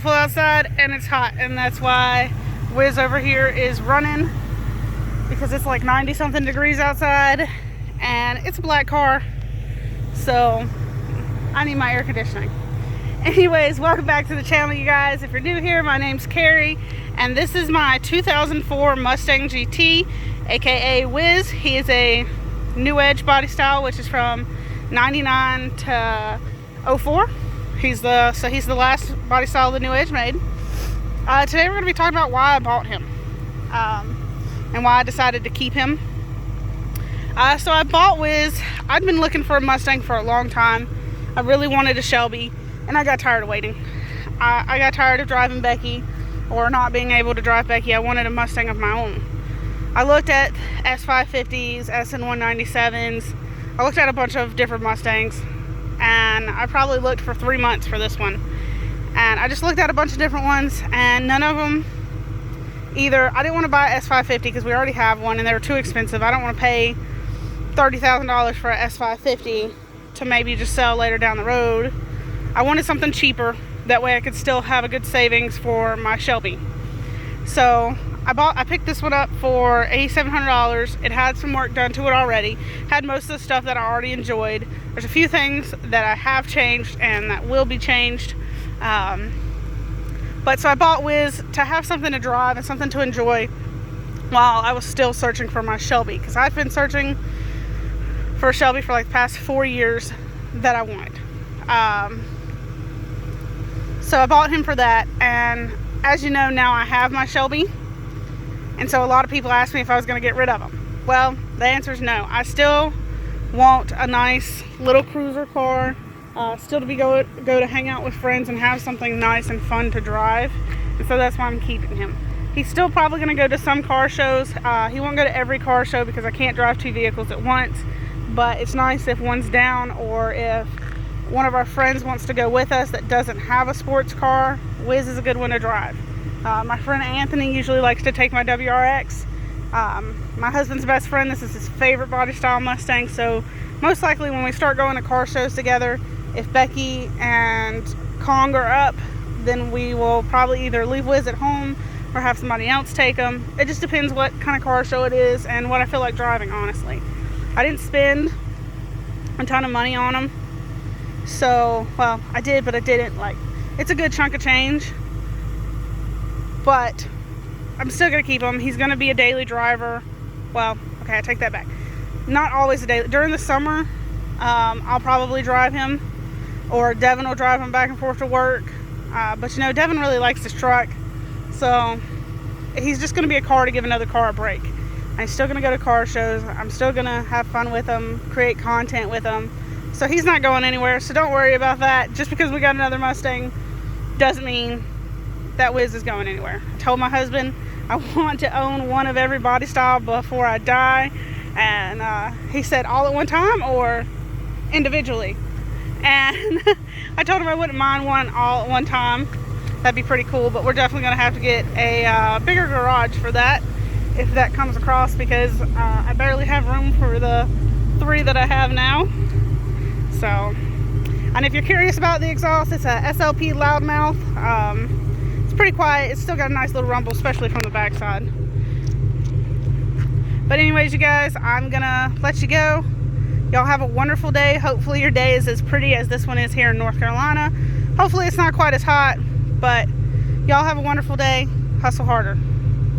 Full outside and it's hot, and that's why Wiz over here is running, because it's like 90 something degrees outside and it's a black car, so I need my air conditioning. Anyways, welcome back to the channel, you guys. If you're new here, my name's Carrie and this is my 2004 Mustang GT, aka Wiz. He is a new Edge body style, which is from 99 to 04. He's the last body style the new Edge made. Today we're going to be talking about why I bought him and why I decided to keep him. So I bought Wiz. I'd been looking for a Mustang for a long time. I really wanted a Shelby, and I got tired of waiting. I got tired of driving Becky, or not being able to drive Becky. I wanted a Mustang of my own. I looked at S550s, SN197s. I looked at a bunch of different Mustangs, and I probably looked for 3 months for this one. And I just looked at a bunch of different ones, and none of them, either I didn't want to buy an S550 because we already have one and they were too expensive. I don't want to pay $30,000 for an S550 to maybe just sell later down the road. I wanted something cheaper, that way I could still have a good savings for my Shelby. So I picked this one up for $8,700. It had some work done to it already. Had most of the stuff that I already enjoyed. There's a few things that I have changed and that will be changed. But so I bought Wiz to have something to drive and something to enjoy while I was still searching for my Shelby. Because I've been searching for a Shelby for like the past 4 years that I wanted. So I bought him for that. And as you know, now I have my Shelby. And so a lot of people asked me if I was going to get rid of them. Well, the answer is no. I still want a nice little cruiser car, still to go to hang out with friends and have something nice and fun to drive. And so that's why I'm keeping him. He's still probably going to go to some car shows. He won't go to every car show because I can't drive 2 vehicles at once. But it's nice if one's down, or if one of our friends wants to go with us that doesn't have a sports car. Wiz is a good one to drive. My friend Anthony usually likes to take my WRX. My husband's best friend, this is his favorite body style Mustang, so most likely when we start going to car shows together, if Becky and Kong are up, then we will probably either leave Wiz at home or have somebody else take him. It just depends what kind of car show it is and what I feel like driving, honestly. I didn't spend a ton of money on him, so, well, I did, but I didn't. Like, it's a good chunk of change. But I'm still going to keep him. He's going to be a daily driver. Well, okay, I take that back. Not always a daily. During the summer, I'll probably drive him. Or Devin will drive him back and forth to work. But you know, Devin really likes his truck. So he's just going to be a car to give another car a break. I'm still going to go to car shows. I'm still going to have fun with him. Create content with him. So he's not going anywhere. So don't worry about that. Just because we got another Mustang doesn't mean that Wiz is going anywhere. I told my husband I want to own one of every body style before I die, and he said all at one time or individually, and I told him I wouldn't mind one all at one time. That'd be pretty cool, but we're definitely going to have to get a bigger garage for that if that comes across, because I barely have room for the 3 that I have now. So, and if you're curious about the exhaust, it's a SLP loudmouth. Pretty quiet. It's still got a nice little rumble, especially from the backside. But anyways, you guys, I'm gonna let you go. Y'all have a wonderful day. Hopefully your day is as pretty as this one is here in North Carolina. Hopefully it's not quite as hot, but y'all have a wonderful day. Hustle harder.